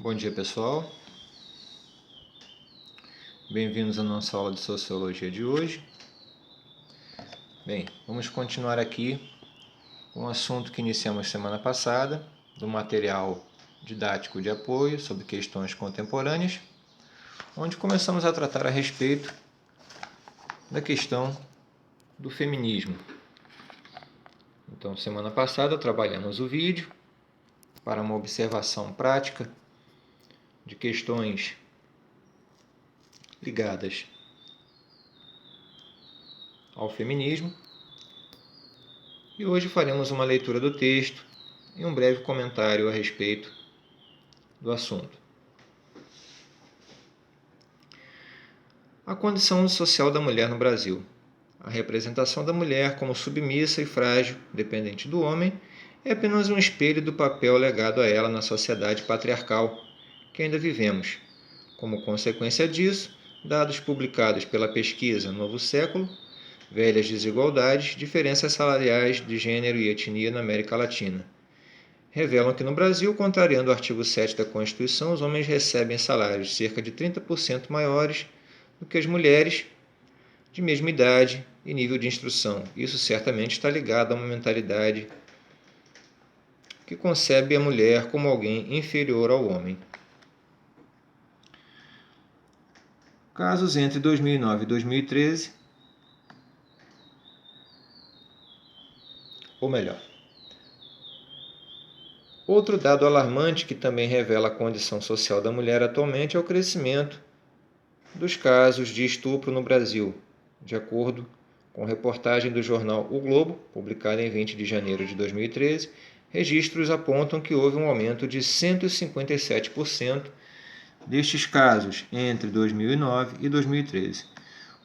Bom dia, pessoal. Bem-vindos à nossa aula de Sociologia de hoje. Bem, vamos continuar aqui com um assunto que iniciamos semana passada, do material didático de apoio sobre questões contemporâneas, onde começamos a tratar a respeito da questão do feminismo. Então, semana passada trabalhamos o vídeo para uma observação prática de questões ligadas ao feminismo. E hoje faremos uma leitura do texto e um breve comentário a respeito do assunto. A condição social da mulher no Brasil. A representação da mulher como submissa e frágil, dependente do homem, é apenas um espelho do papel legado a ela na sociedade patriarcal que ainda vivemos. Como consequência disso, dados publicados pela pesquisa Novo Século, Velhas Desigualdades, Diferenças Salariais de Gênero e Etnia na América Latina, revelam que no Brasil, contrariando o artigo 7 da Constituição, os homens recebem salários cerca de 30% maiores do que as mulheres de mesma idade e nível de instrução. Isso certamente está ligado a uma mentalidade que concebe a mulher como alguém inferior ao homem. Casos entre 2009 e 2013, ou melhor, outro dado alarmante que também revela a condição social da mulher atualmente é o crescimento dos casos de estupro no Brasil, de acordo com reportagem do jornal O Globo, publicada em 20 de janeiro de 2013, registros apontam que houve um aumento de 157% destes casos entre 2009 e 2013.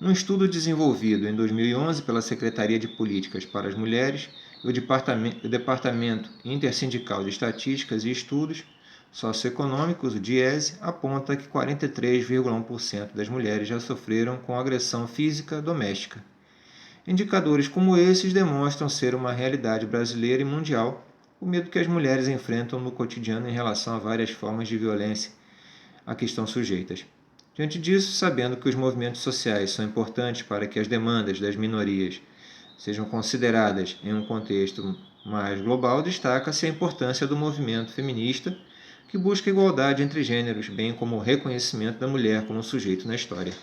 Um estudo desenvolvido em 2011 pela Secretaria de Políticas para as Mulheres e o Departamento Intersindical de Estatísticas e Estudos Socioeconômicos, o DIESE, aponta que 43,1% das mulheres já sofreram com agressão física doméstica. Indicadores como esses demonstram ser uma realidade brasileira e mundial, o medo que as mulheres enfrentam no cotidiano em relação a várias formas de violência a que estão sujeitas. Diante disso, sabendo que os movimentos sociais são importantes para que as demandas das minorias sejam consideradas em um contexto mais global, destaca-se a importância do movimento feminista, que busca igualdade entre gêneros, bem como o reconhecimento da mulher como sujeito na história.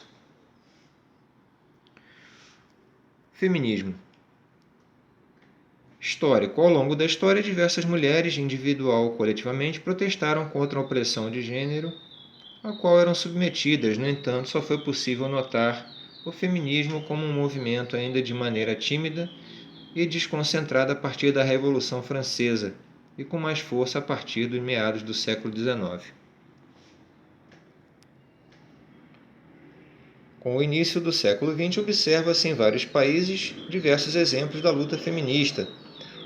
Feminismo. Histórico. Ao longo da história, diversas mulheres, individual ou coletivamente, protestaram contra a opressão de gênero a qual eram submetidas. No entanto, só foi possível notar o feminismo como um movimento ainda de maneira tímida e desconcentrada a partir da Revolução Francesa e com mais força a partir dos meados do século XIX. Com o início do século XX, observa-se em vários países diversos exemplos da luta feminista,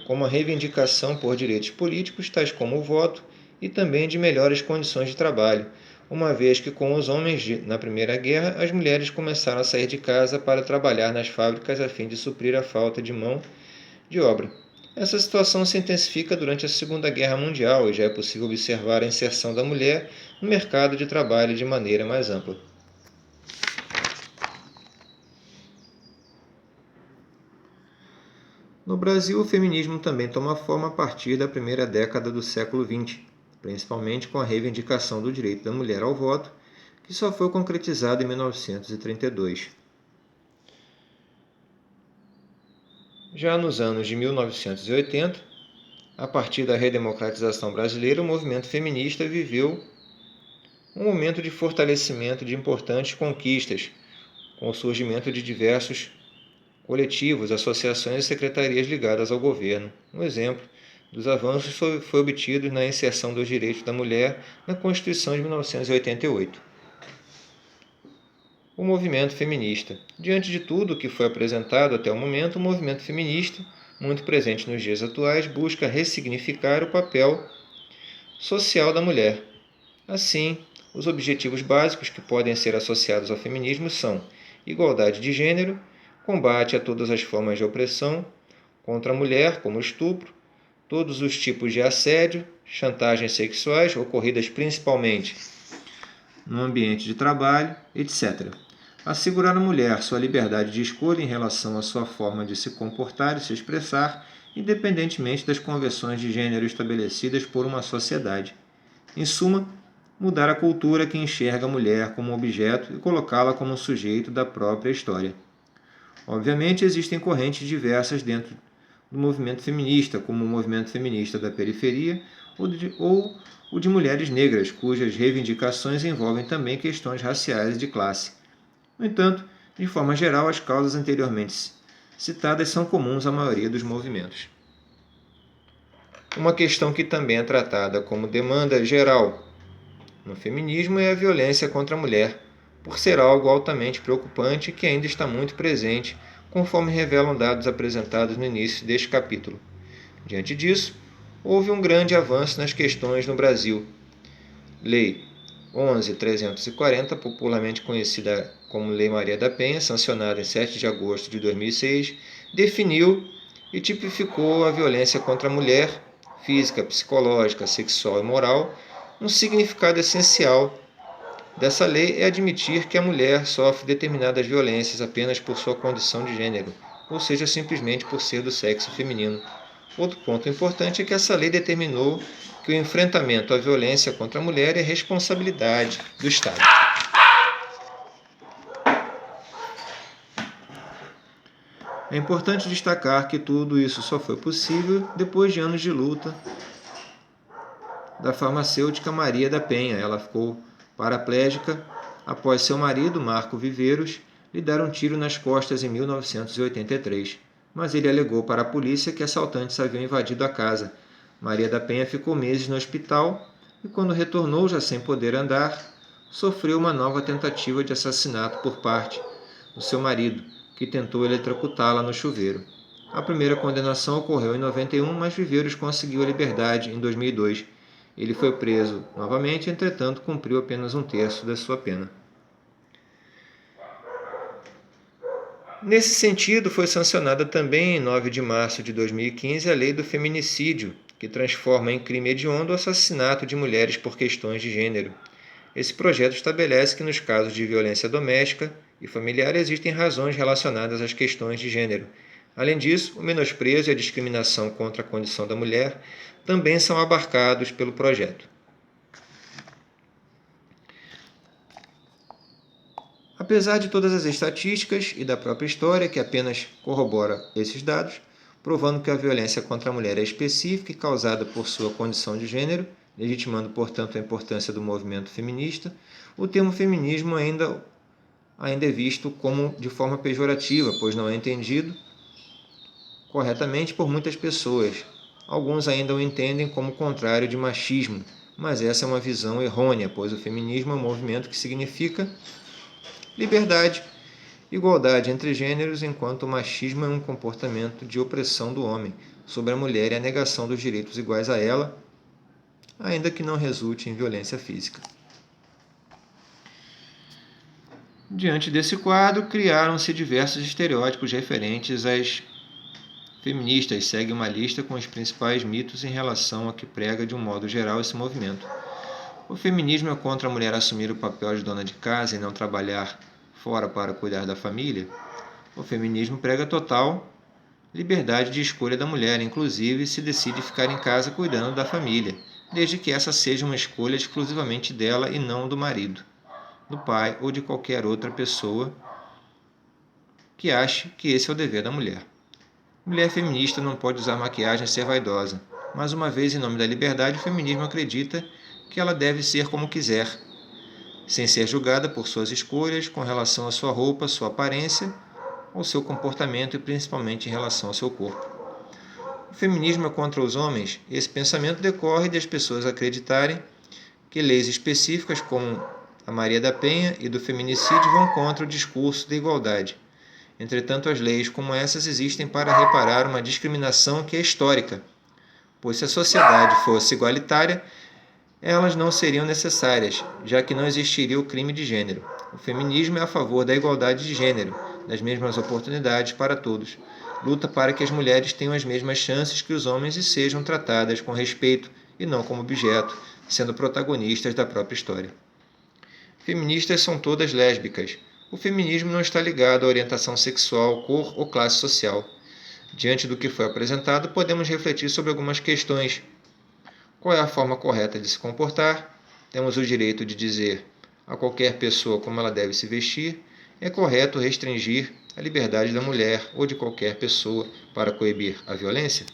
como a reivindicação por direitos políticos, tais como o voto, e também de melhores condições de trabalho, uma vez que com os homens na Primeira Guerra, as mulheres começaram a sair de casa para trabalhar nas fábricas a fim de suprir a falta de mão de obra. Essa situação se intensifica durante a Segunda Guerra Mundial e já é possível observar a inserção da mulher no mercado de trabalho de maneira mais ampla. No Brasil, o feminismo também toma forma a partir da primeira década do século XX, principalmente com a reivindicação do direito da mulher ao voto, que só foi concretizado em 1932. Já nos anos de 1980, a partir da redemocratização brasileira, o movimento feminista viveu um momento de fortalecimento de importantes conquistas, com o surgimento de diversos coletivos, associações e secretarias ligadas ao governo. Um exemplo dos avanços foi obtido na inserção dos direitos da mulher na Constituição de 1988. O movimento feminista. Diante de tudo o que foi apresentado até o momento, o movimento feminista, muito presente nos dias atuais, busca ressignificar o papel social da mulher. Assim, os objetivos básicos que podem ser associados ao feminismo são igualdade de gênero, combate a todas as formas de opressão contra a mulher, como o estupro, todos os tipos de assédio, chantagens sexuais, ocorridas principalmente no ambiente de trabalho, etc. Assegurar à mulher sua liberdade de escolha em relação à sua forma de se comportar e se expressar, independentemente das convenções de gênero estabelecidas por uma sociedade. Em suma, mudar a cultura que enxerga a mulher como objeto e colocá-la como um sujeito da própria história. Obviamente, existem correntes diversas dentro do movimento feminista, como o movimento feminista da periferia ou o de mulheres negras, cujas reivindicações envolvem também questões raciais e de classe. No entanto, de forma geral, as causas anteriormente citadas são comuns à maioria dos movimentos. Uma questão que também é tratada como demanda geral no feminismo é a violência contra a mulher, por ser algo altamente preocupante que ainda está muito presente, conforme revelam dados apresentados no início deste capítulo. Diante disso, houve um grande avanço nas questões no Brasil. Lei 11.340, popularmente conhecida como Lei Maria da Penha, sancionada em 7 de agosto de 2006, definiu e tipificou a violência contra a mulher, física, psicológica, sexual e moral. Um significado essencial dessa lei é admitir que a mulher sofre determinadas violências apenas por sua condição de gênero, ou seja, simplesmente por ser do sexo feminino. Outro ponto importante é que essa lei determinou que o enfrentamento à violência contra a mulher é responsabilidade do Estado. É importante destacar que tudo isso só foi possível depois de anos de luta da farmacêutica Maria da Penha. Ela ficou paraplégica após seu marido, Marco Viveiros, lhe dar um tiro nas costas em 1983. Mas ele alegou para a polícia que assaltantes haviam invadido a casa. Maria da Penha ficou meses no hospital e, quando retornou, já sem poder andar, sofreu uma nova tentativa de assassinato por parte do seu marido, que tentou eletrocutá-la no chuveiro. A primeira condenação ocorreu em 91, mas Viveiros conseguiu a liberdade em 2002. Ele foi preso novamente, entretanto, cumpriu apenas 1/3 da sua pena. Nesse sentido, foi sancionada também, em 9 de março de 2015, a Lei do Feminicídio, que transforma em crime hediondo o assassinato de mulheres por questões de gênero. Esse projeto estabelece que, nos casos de violência doméstica e familiar, existem razões relacionadas às questões de gênero. Além disso, o menosprezo e a discriminação contra a condição da mulher também são abarcados pelo projeto. Apesar de todas as estatísticas e da própria história, que apenas corrobora esses dados, provando que a violência contra a mulher é específica e causada por sua condição de gênero, legitimando, portanto, a importância do movimento feminista, o termo feminismo ainda é visto como de forma pejorativa, pois não é entendido corretamente por muitas pessoas. Alguns ainda o entendem como contrário de machismo, mas essa é uma visão errônea, pois o feminismo é um movimento que significa liberdade, igualdade entre gêneros, enquanto o machismo é um comportamento de opressão do homem sobre a mulher e a negação dos direitos iguais a ela, ainda que não resulte em violência física. Diante desse quadro, criaram-se diversos estereótipos referentes às feministas. Segue uma lista com os principais mitos em relação a que prega de um modo geral esse movimento. O feminismo é contra a mulher assumir o papel de dona de casa e não trabalhar fora para cuidar da família. O feminismo prega total liberdade de escolha da mulher, inclusive se decide ficar em casa cuidando da família, desde que essa seja uma escolha exclusivamente dela e não do marido, do pai ou de qualquer outra pessoa que ache que esse é o dever da mulher. Mulher feminista não pode usar maquiagem e ser vaidosa, mas uma vez em nome da liberdade, o feminismo acredita que ela deve ser como quiser, sem ser julgada por suas escolhas com relação à sua roupa, sua aparência, ao seu comportamento e principalmente em relação ao seu corpo. O feminismo é contra os homens. Esse pensamento decorre das pessoas acreditarem que leis específicas como a Maria da Penha e do feminicídio vão contra o discurso da igualdade. Entretanto, as leis como essas existem para reparar uma discriminação que é histórica, pois se a sociedade fosse igualitária, elas não seriam necessárias, já que não existiria o crime de gênero. O feminismo é a favor da igualdade de gênero, das mesmas oportunidades para todos. luta para que as mulheres tenham as mesmas chances que os homens e sejam tratadas com respeito e não como objeto, sendo protagonistas da própria história. Feministas são todas lésbicas. O feminismo não está ligado à orientação sexual, cor ou classe social. Diante do que foi apresentado, podemos refletir sobre algumas questões. Qual é a forma correta de se comportar? Temos o direito de dizer a qualquer pessoa como ela deve se vestir? É correto restringir a liberdade da mulher ou de qualquer pessoa para coibir a violência?